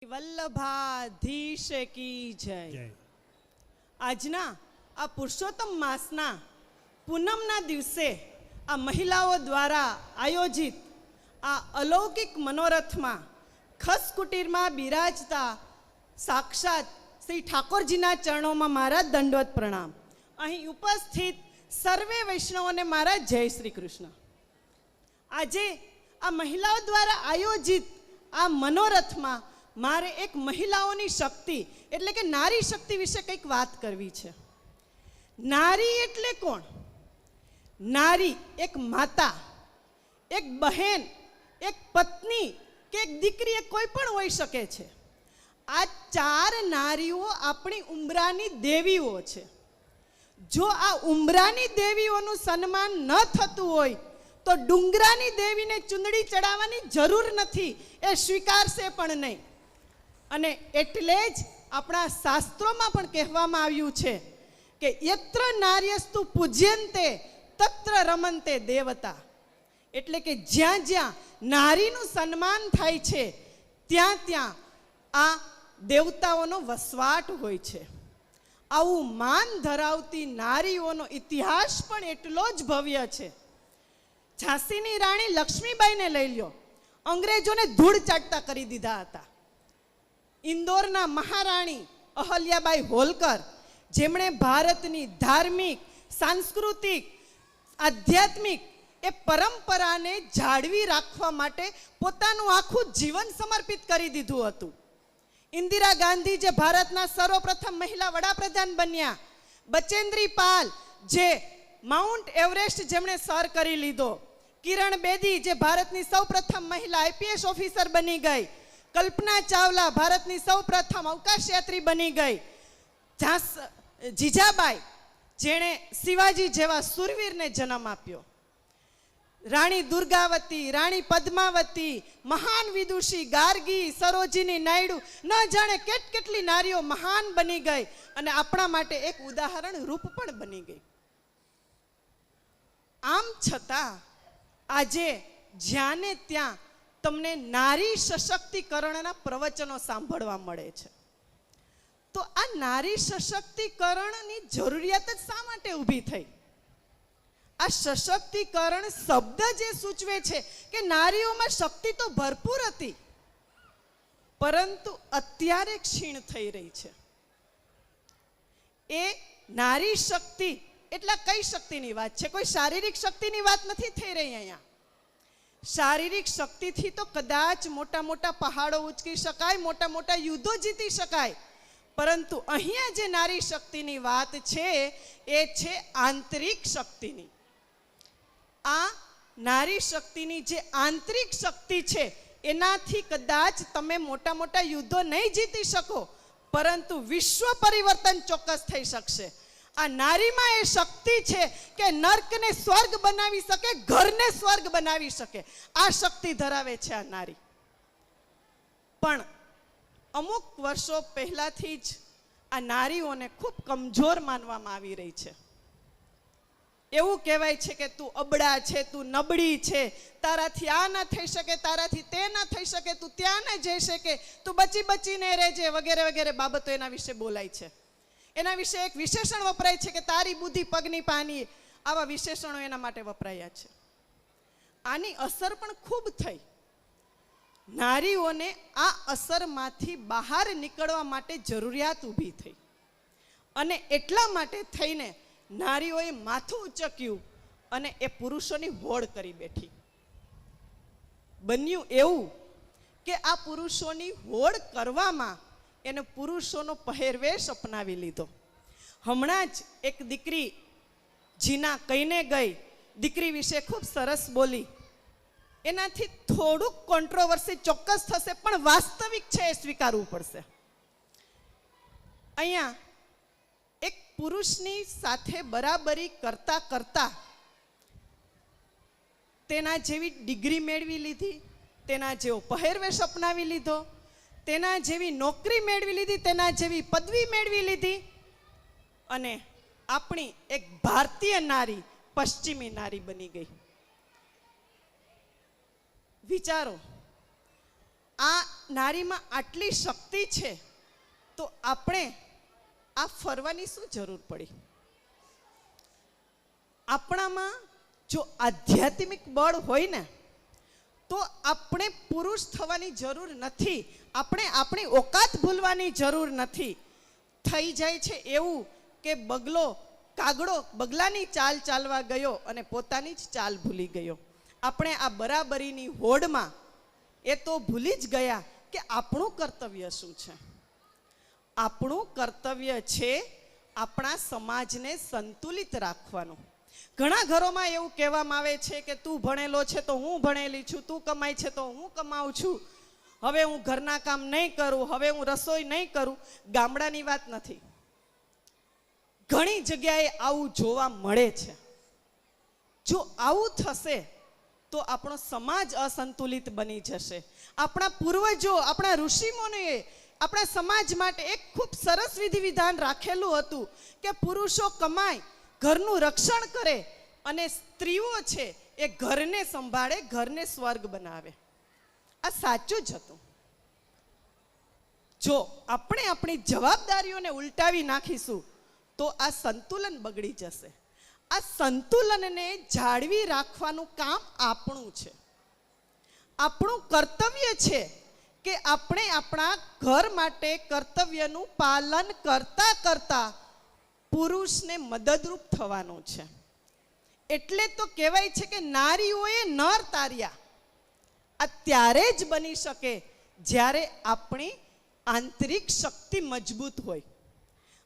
વલ્લભાધીશ કી જય। આજના આ પુરુષોત્તમ માસના પૂનમના દિવસે આ મહિલાઓ દ્વારા આયોજિત આ અલૌકિક મનોરથમાં ખસ કુટીરમાં બિરાજતા સાક્ષાત શ્રી ઠાકોરજીના ચરણોમાં મારા દંડવત પ્રણામ। અહીં ઉપસ્થિત સર્વે વૈષ્ણવોને મારા જય શ્રી કૃષ્ણ। આજે આ મહિલાઓ દ્વારા આયોજિત આ મનોરથમાં મારે એક મહિલાઓની શક્તિ એટલે કે નારી શક્તિ વિશે કંઈક વાત કરવી છે। નારી એટલે કોણ? નારી એક માતા, એક બહેન, એક પત્ની કે એક દીકરી, એક કોઈ પણ હોઈ શકે છે। આ ચાર નારીઓ આપણી ઉંબરાની દેવીઓ છે। જો આ ઉંબરાની દેવીઓનું સન્માન ન થતું હોય તો ડુંગરાની દેવીને ચુંદડી ચડાવવાની જરૂર નથી, એ સ્વીકારશે પણ નહીં। અને એટલે જ આપણા શાસ્ત્રોમાં પણ કહેવામાં આવ્યું છે કે યત્ર નાર્યસ્તુ પૂજ્યંતે તત્ર રમંતે દેવતા, એટલે કે જ્યાં જ્યાં નારીનું સન્માન થાય છે ત્યાં ત્યાં આ દેવતાઓનો વસવાટ હોય છે। આવું માન ધરાવતી નારીઓનો ઇતિહાસ પણ એટલો જ ભવ્ય છે। ઝાંસીની રાણી લક્ષ્મીબાઈને લઈ લ્યો, અંગ્રેજોને ધૂળ ચાટતા કરી દીધા હતા। ઇન્દોરના મહારાણી અહલ્યાબાઈ હોલકર, જેમણે ભારતની ધાર્મિક, સાંસ્કૃતિક, આધ્યાત્મિક એ પરંપરાને જાળવી રાખવા માટે પોતાનું આખું જીવન સમર્પિત કરી દીધું હતું। ઇન્દિરા ગાંધી, જે ભારતના સર્વપ્રથમ મહિલા વડાપ્રધાન બન્યા। બચેન્દ્રી પાલ, જે માઉન્ટ એવરેસ્ટ જેમણે સર કરી લીધો। કિરણ બેદી, જે ભારતની સૌપ્રથમ મહિલા આઈપીએસ ઓફિસર બની ગઈ। કલ્પના ચાવલા, ભારતની સૌપ્રથમ અવકાશયાત્રી બની ગઈ। જીજાબાઈ, જેણે શિવાજી જેવા સુરવીરને જન્મ આપ્યો। રાણી દુર્ગાવતી, રાણી પદ્માવતી, મહાન વિદુષી ગાર્ગી, સરોજિની નાયડુ, ન જાણે કેટલી નારીઓ મહાન બની ગઈ અને આપણા માટે એક ઉદાહરણ રૂપ પણ બની ગઈ। આમ છતાં આજે જ્યાં ને ત્યાં તમને નારી સશક્તિકરણના પ્રવચનો સાંભળવા મળે છે, તો આ નારી સશક્તિકરણની જરૂરિયાત જ શા માટે ઊભી થઈ? આ સશક્તિકરણ શબ્દ જે સૂચવે છે કે નારીઓમાં શક્તિ તો ભરપૂર હતી, પરંતુ અત્યારે ક્ષીણ થઈ રહી છે। એ નારી શક્તિ એટલે કઈ શક્તિની વાત છે? કોઈ શારીરિક શક્તિની વાત નથી થઈ રહી અહીંયા। શારીરિક શક્તિથી તો કદાચ મોટા મોટા પહાડો ઉંચકી શકાય, મોટા મોટા યુદ્ધો જીતી શકાય, પરંતુ અહીંયા જે નારી શક્તિની વાત છે એ છે આંતરિક શક્તિની। આ નારી શક્તિની જે આંતરિક શક્તિ છે એનાથી કદાચ તમે મોટા મોટા યુદ્ધો નહીં જીતી શકો, પરંતુ વિશ્વ પરિવર્તન ચોક્કસ થઈ શકશે। આ નારીમાં એ શક્તિ છે કે નર્કને સ્વર્ગ બનાવી શકે, ઘરને સ્વર્ગ બનાવી શકે, આ શક્તિ ધરાવે છે આ નારી। પણ અમુક વર્ષો પહેલાથી જ આ નારીઓને ખૂબ કમજોર માનવામાં આવી રહી છે। એવું કહેવાય છે કે તું અબળા છે, તું નબળી છે, તારાથી આ ના થઈ શકે, તારાથી તે ના થઈ શકે, તું ત્યાં ના જઈ શકે, તું બચી બચીને રહેજે, વગેરે વગેરે બાબતો એના વિશે બોલાય છે। એના વિશે એક વિશેષણ વપરાય છે કે તારી બુદ્ધિ પગની પાની, આવા વિશેષણો એના માટે વપરાયા છે। આની અસર પણ ખૂબ થઈ। નારીઓને આ અસરમાંથી બહાર નીકળવા માટે જરૂરિયાત ઊભી થઈ, અને એટલા માટે થઈને નારીઓએ માથું ઉચક્યું અને એ પુરુષોની હોડ કરી બેઠી। બન્યું એવું કે આ પુરુષોની હોડ કરવામાં એને પુરુષોનો પહેરવેશ અપનાવી લીધો। હમણાં જ એક દીકરી જીના કહીને ગઈ, દીકરી વિશે ખૂબ સરસ બોલી, એનાથી થોડુંક કોન્ટ્રોવર્સી ચોક્કસ થશે, પણ વાસ્તવિક છે એ સ્વીકારવું પડશે। અહીંયા એક પુરુષની સાથે બરાબરી કરતા કરતા તેના જેવી ડિગ્રી મેળવી લીધી, તેના જેવો પહેરવેશ અપનાવી લીધો, તેના જેવી નોકરી મેળવી લીધી, તેના જેવી પદવી મેળવી લીધી, અને આપણી એક ભારતીય નારી પશ્ચિમી નારી બની ગઈ। વિચારો, આ નારીમાં આટલી શક્તિ છે તો આપણે આ ફરવાની શું જરૂર પડી? આપણામાં જો આધ્યાત્મિક બળ હોય ને તો આપણે પુરુષ થવાની જરૂર નથી. આપણે આપણી ઓકાત ભૂલવાની જરૂર નથી. થઈ જાય છે એવું કે કાગડો બગલાની ચાલ ચાલવા ગયો અને પોતાની જ ચાલ ભૂલી ગયો. આપણે આ બરાબરીની હોડમાં એ તો ભૂલી જ ગયા કે આપણું કર્તવ્ય શું છે. આપણું કર્તવ્ય છે આપણા સમાજને સંતુલિત રાખવાનું. ઘણા ઘરોમાં એવું કહેવામાં આવે છે કે તું ભણેલો છે તો હું ભણેલી છું, તું કમાય છે તો હું કમાઉં છું, હવે હું ઘરના કામ નહીં કરું, હવે હું રસોઈ નહીં કરું. ગામડાની વાત નથી, ઘણી જગ્યાએ આવું જોવા મળે છે. જો આવું થશે તો આપણો સમાજ અસંતુલિત બની જશે. આપણા પૂર્વજો, આપણા ઋષિમુનિએ આપણા સમાજ માટે એક ખૂબ સરસ વિધિ વિધાન રાખેલું હતું કે પુરુષો કમાય, ઘરનું રક્ષણ કરે અને સ્ત્રીઓ છે એ ઘરને સંભાળે, ઘરને સ્વર્ગ બનાવે. આ સાચું જ હતું. જો આપણે આપણી જવાબદારીઓને ઉલટાવી નાખીશું તો આ સંતુલન બગડી જશે. આ સંતુલનને જાળવી રાખવાનું કામ આપણું છે. આપણું કર્તવ્ય છે કે આપણે આપણા ઘર માટે કર્તવ્યનું પાલન કરતા કરતા પુરુષને મદદરૂપ થવાનું છે. એટલે તો કહેવાય છે કે નારીઓએ નર તાર્યા. આ ત્યારે જ બની શકે જ્યારે આપણી આંતરિક શક્તિ મજબૂત હોય.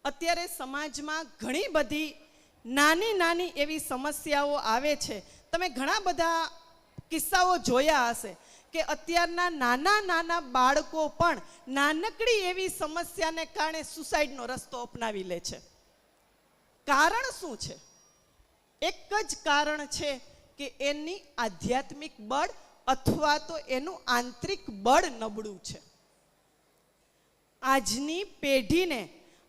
અત્યારે સમાજમાં ઘણી બધી નાની નાની એવી સમસ્યાઓ આવે છે. તમે ઘણા બધા કિસ્સાઓ જોયા હશે કે અત્યારના નાના નાના બાળકો પણ નાનકડી એવી સમસ્યાને કારણે સુસાઇડનો રસ્તો અપનાવી લે છે. કારણ શું છે? એક જ કારણ છે કે એની આધ્યાત્મિક બળ અથવા તો એનું આંતરિક બળ નબળું છે. આજની પેઢીને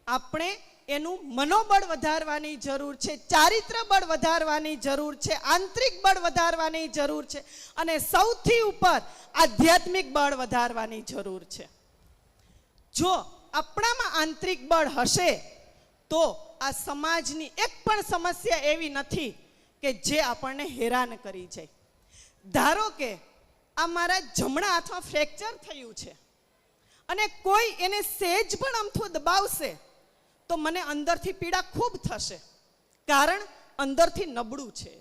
આપણે એનું મનોબળ વધારવાની જરૂર છે, ચારિત્ર બળ વધારવાની જરૂર છે, આંતરિક બળ વધારવાની જરૂર છે અને સૌથી ઉપર આધ્યાત્મિક બળ વધારવાની જરૂર છે. જો આપણામાં આંતરિક બળ હશે તો આ સમાજની એક પણ સમસ્યા એવી નથી કે જે આપણને હેરાન કરી જાય. ધારો કે આ મારા જમણા હાથમાં ફ્રેક્ચર થયું છે અને કોઈ એને સહેજ પણ અમથું દબાવશે તો મને અંદરથી પીડા ખૂબ થશે, કારણ અંદરથી નબળું છે.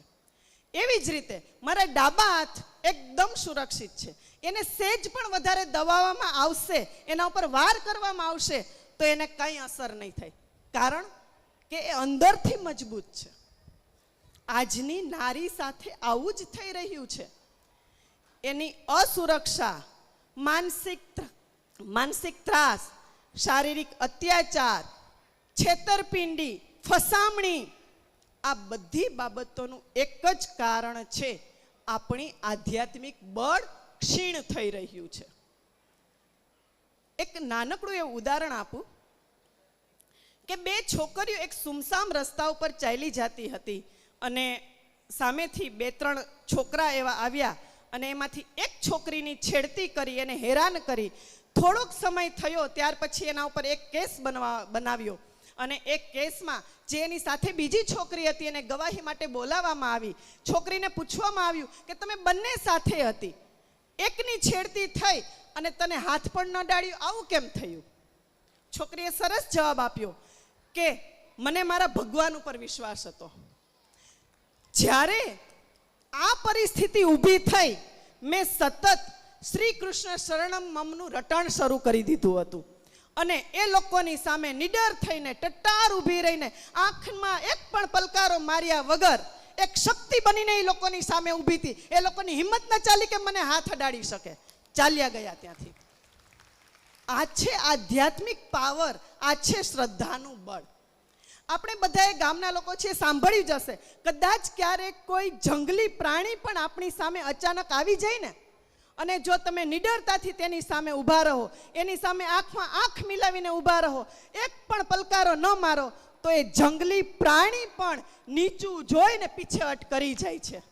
એવી જ રીતે મારા ડાબા હાથ એકદમ સુરક્ષિત છે, એને સહેજ પણ વધારે દબાવવામાં આવશે, એના ઉપર વાર કરવામાં આવશે તો એને કંઈ અસર નહીં થાય, કારણ કે એ અંદરથી મજબૂત છે. આજની નારી સાથે આવું જ થઈ રહ્યું છે. એની અસુરક્ષા, માનસિક ત્રાસ, શારીરિક અત્યાચાર, છેતરપિંડી, ફસામણી, આ બધી બાબતોનું એક જ કારણ છે આપણી આધ્યાત્મિક બળ ક્ષીણ થઈ રહ્યું છે. એક નાનકડું એવું ઉદાહરણ આપું કે બે છોકરીઓ એક સુમસામ રસ્તા ઉપર ચાલી જતી હતી અને સામેથી બે ત્રણ છોકરા એવા આવ્યા અને એમાંથી એક છોકરીની છેડતી કરી, એને હેરાન કરી. થોડોક સમય થયો ત્યાર પછી એના ઉપર એક કેસ બનાવ્યો અને એક કેસમાં જે એની સાથે બીજી છોકરી હતી એને ગવાહી માટે બોલાવવામાં આવી. છોકરીને પૂછવામાં આવ્યું કે તમે બંને સાથે હતી, એકની છેડતી થઈ અને તને હાથ પણ ન ડાળ્યું, આવું કેમ થયું? છોકરીએ સરસ જવાબ આપ્યો કે મને મારા ભગવાન ઉપર વિશ્વાસ હતો. જ્યારે આ પરિસ્થિતિ ઊભી થઈ, મેં સતત શ્રી કૃષ્ણ શરણમ મમનું રટણ શરૂ કરી દીધું હતું અને એ લોકોની સામે નિડર થઈને ટટ્ટાર ઊભી રહીને આંખમાં એક પણ પલકારો માર્યા વગર એક શક્તિ બનીને એ લોકોની સામે ઊભી હતી. એ લોકોની હિંમત ન ચાલી કે મને હાથ અડાડી શકે, ચાલ્યા ગયા ત્યાંથી. આ છે આધ્યાત્મિક પાવર, આ છે શ્રદ્ધાનું બળ. આપણે બધાએ ગામના લોકો છે સાંભળ્યું જ હશે, કદાચ ક્યારેક કોઈ જંગલી પ્રાણી પણ આપણી સામે અચાનક આવી જાય ને અને જો તમે નિડરતાથી તેની સામે ઊભા રહો, એની સામે આંખમાં આંખ મિલાવીને ઊભા રહો, એક પણ પલકારો ન મારો તો એ જંગલી પ્રાણી પણ નીચું જોઈને પીછેહટ કરી જાય છે.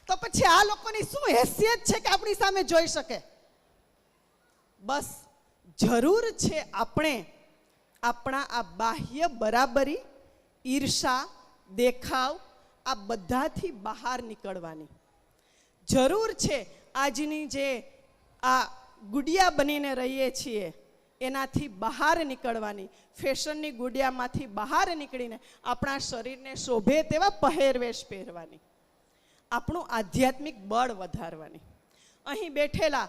તો પછી આ લોકોની શું હેસિયત છે કે આપણી સામે જોઈ શકે? બસ જરૂર છે આપણે આપણા આ બાહ્ય બરાબરી, ઈર્ષા, દેખાવ આ બધાથી બહાર નીકળવાની જરૂર છે. આજની જે આ ગુડિયા બનીને રહીએ છીએ એનાથી બહાર નીકળવાની, ફેશનની ગુડિયામાંથી બહાર નીકળીને આપણા શરીરને શોભે તેવા પહેરવેશ પહેરવાની, આપણું આધ્યાત્મિક બળ વધારવાની. અહીં બેઠેલા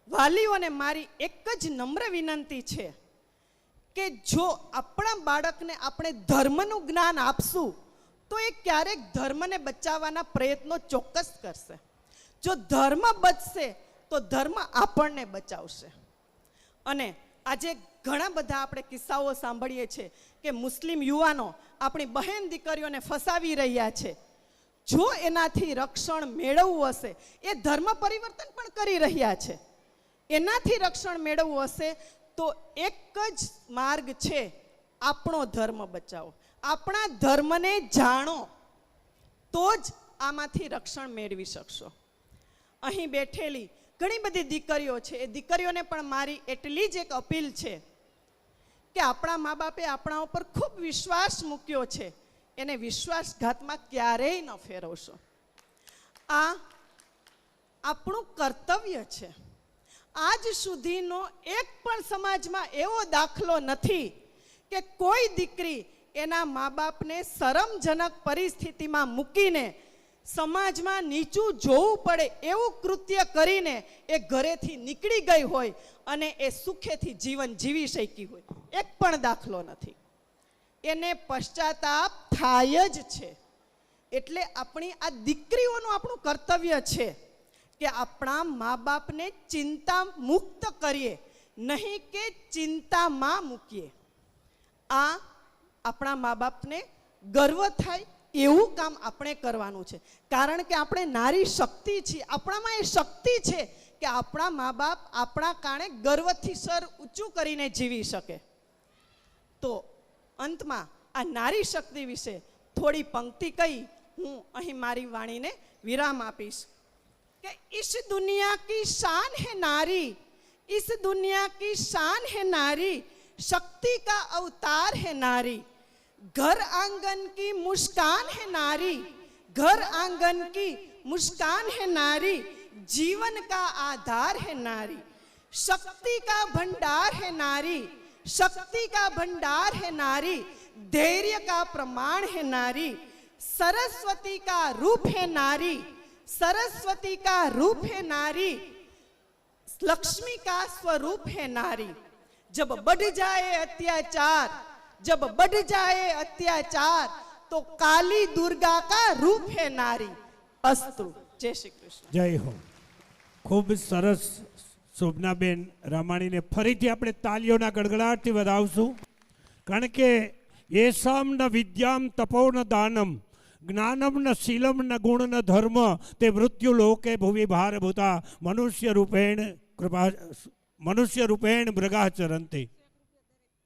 વાલીઓને મારી એક જ નમ્ર વિનંતી છે કે જો આપણા બાળકને આપણે ધર્મનું જ્ઞાન આપશું તો એ ક્યારેક ધર્મને બચાવવાના પ્રયત્નો ચોક્કસ કરશે. જો ધર્મ બચશે તો ધર્મ આપણને બચાવશે. અને આજે ઘણા બધા આપણે કિસ્સાઓ સાંભળીએ છીએ કે મુસ્લિમ યુવાનો આપણી બહેન દીકરીઓને ફસાવી રહ્યા છે. જો એનાથી રક્ષણ મેળવવું હશે, એ ધર્મ પરિવર્તન પણ કરી રહ્યા છે, એનાથી રક્ષણ મેળવવું હશે તો એક જ માર્ગ છે, આપણો ધર્મ બચાવો. આપણા ધર્મને જાણો તો જ આમાંથી રક્ષણ મેળવી શકશો. અહીં બેઠેલી ઘણી બધી દીકરીઓ છે, એ દીકરીઓને પણ મારી એટલી જ એક અપીલ છે કે આપણા મા બાપે આપણા ઉપર ખૂબ વિશ્વાસ મૂક્યો છે, એને વિશ્વાસઘાતમાં ક્યારેય ન ફેરવશો. આ આપણું કર્તવ્ય છે. આજ સુધીનો એક પણ સમાજમાં એવો દાખલો નથી કે કોઈ દીકરી એના મા બાપને શરમજનક પરિસ્થિતિમાં મૂકીને સમાજમાં નીચું જોવું પડે એવું કૃત્ય કરીને એ ઘરેથી નીકળી ગઈ હોય અને એ સુખેથી જીવન જીવી શકી હોય. એક પણ દાખલો નથી. એને પશ્ચાતાપ થાય જ છે. એટલે આપણી આ દીકરીઓનું આપણું કર્તવ્ય છે કે આપણા મા બાપને ચિંતા મુક્ત કરીએ, નહીં કે ચિંતામાં મૂકીએ. આ આપણા મા બાપને ગર્વ થાય એવું કામ આપણે કરવાનું છે. કારણ કે આપણે નારી શક્તિ છીએ, આપણામાં એ શક્તિ છે કે આપણા મા બાપ આપણા કારણે ગર્વથી સર ઊંચું કરીને જીવી શકે. તો અંતમાં આ નારી શક્તિ વિશે થોડી પંક્તિ કહી હું અહીં મારી વાણીને વિરામ આપીશ કે इस दुनिया की शान है नारी, इस दुनिया की शान है नारी, शक्ति का अवतार है नारी, घर आंगन की मुस्कान है नारी, घर आंगन की मुस्कान है नारी, जीवन का आधार है नारी, शक्ति का भंडार है नारी, शक्ति का भंडार है नारी, धैर्य का प्रमाण है नारी, सरस्वती का रूप है नारी, सरस्वती का रूप है नारी, लक्ष्मी का स्वरूप है नारी. जब बढ़ जाए अत्याचार, जब बढ़ जाए अत्याचार तो काली दुर्गा का रूप है नारी. अस्तु. जय श्री कृष्ण. जय हो. खूब सरस शोभनाबेन रामाणीने फरीथी આપણે તાલીઓના ગડગડાટથી વધાવશું. કારણ કે येषां न विद्यां तपो न दानं ज्ञानं न शीलं न गुण न धर्म ते मृत्युलोके भुवि भारभूता मनुष्य रूपेण मृगाः चरन्ति.